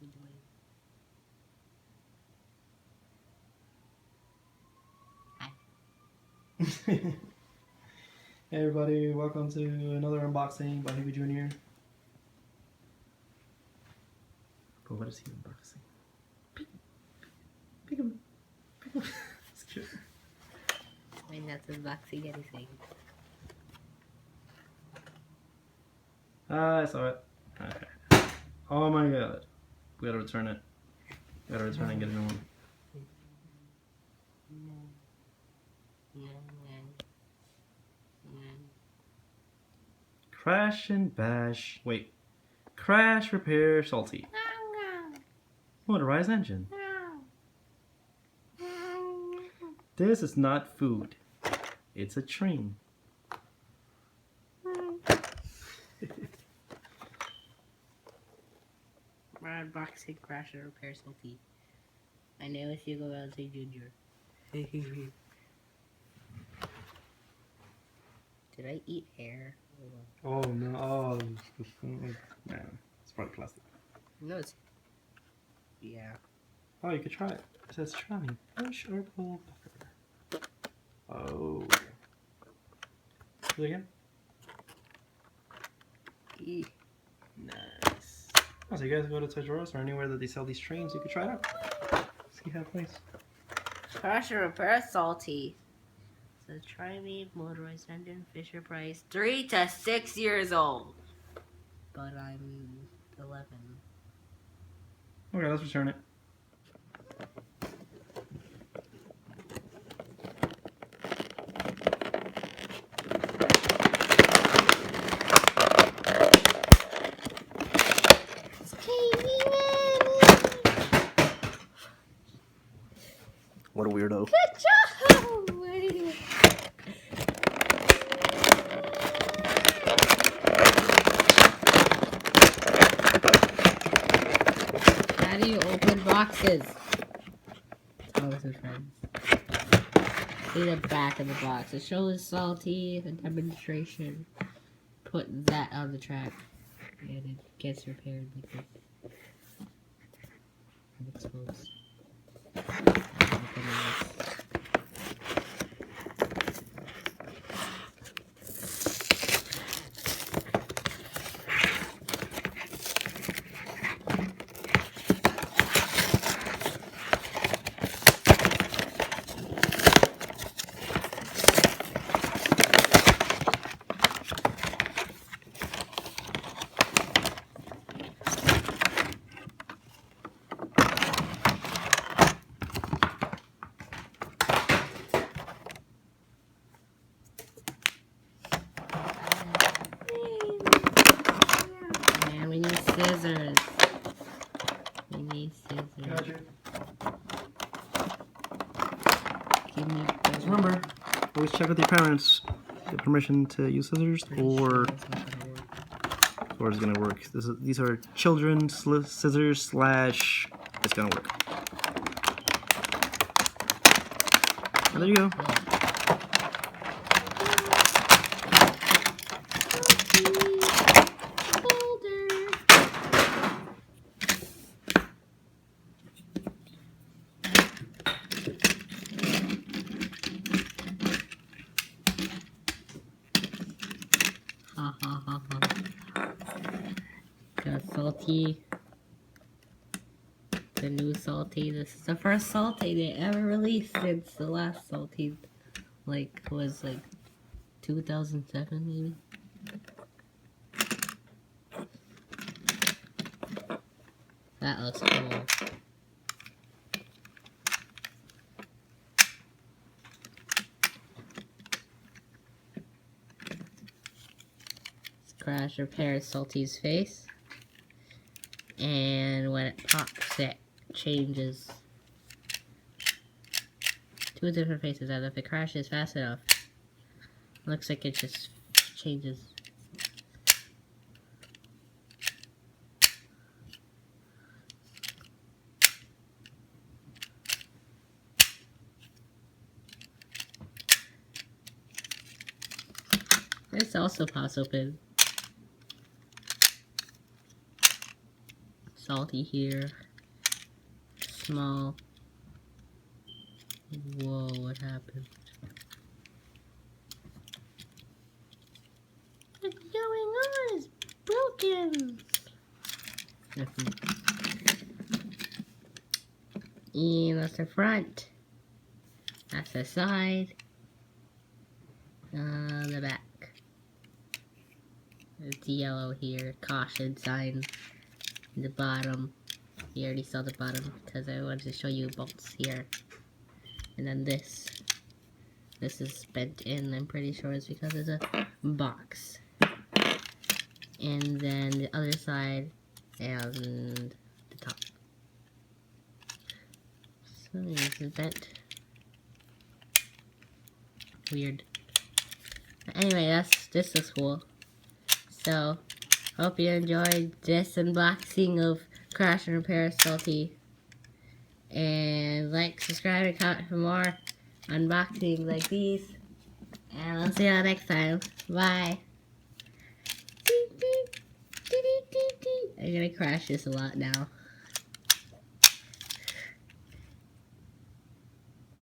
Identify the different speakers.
Speaker 1: you doing? Hi.
Speaker 2: Hey everybody, welcome to another unboxing by Hugo Jr. But what is he unboxing? Pick him. It's cute.
Speaker 1: Wait, that's unboxing anything.
Speaker 2: I saw it. Okay. Oh my god. We gotta return it. We gotta return it and get a new one. Crash and bash. Wait. Crash, repair, salty. Motorized engine. This is not food. It's a train.
Speaker 1: We're unboxing Crash and Repair Salty. My name is Hugo Valentin Jr. Did I eat hair?
Speaker 2: Oh no. Oh, man. It's probably plastic.
Speaker 1: No, it's... Yeah.
Speaker 2: Oh, you could try it. It says try. Push or pull butter. Oh. Do it again. Nice. Oh, so you guys go to Toys R Us or anywhere that they sell these trains, you could try it out. See how it plays.
Speaker 1: Crash and Repair Salty. So try me, motorized engine, Fisher Price, 3 to 6 years old. But I'm 11.
Speaker 2: Okay, let's return it. What a weirdo.
Speaker 1: Good job! How do you open boxes? Oh, this is friends. See the back of the box. It shows salty, a demonstration. Put that on the track. And it gets repaired like this. And exposed. Man, we need scissors. We need scissors.
Speaker 2: Gotcha.
Speaker 1: Give me
Speaker 2: Just remember, always check with your parents. Get permission to use scissors, or it's gonna work. These are children's scissors slash. It's gonna work. And there you go.
Speaker 1: The salty. The new salty. This is the first salty they ever released since the last salty. Was 2007 maybe? That looks cool. Crash repairs Salty's face, and when it pops, it changes. 2 different faces, and if it crashes fast enough, it looks like it just changes. This also pops open. Salty here. Small. Whoa, what happened? What's going on? It's broken. Nothing. And that's the front. That's the side. The back. It's yellow here. Caution sign. The bottom. You already saw the bottom because I wanted to show you bolts here. And then this. This is bent in. I'm pretty sure it's because it's a box. And then the other side and the top. So this is bent. Weird. But anyway, this is cool. So, hope you enjoyed this unboxing of Crash and Repair Salty. And like, subscribe, and comment for more unboxings like these. And I'll see you all next time. Bye. I'm gonna crash this a lot now.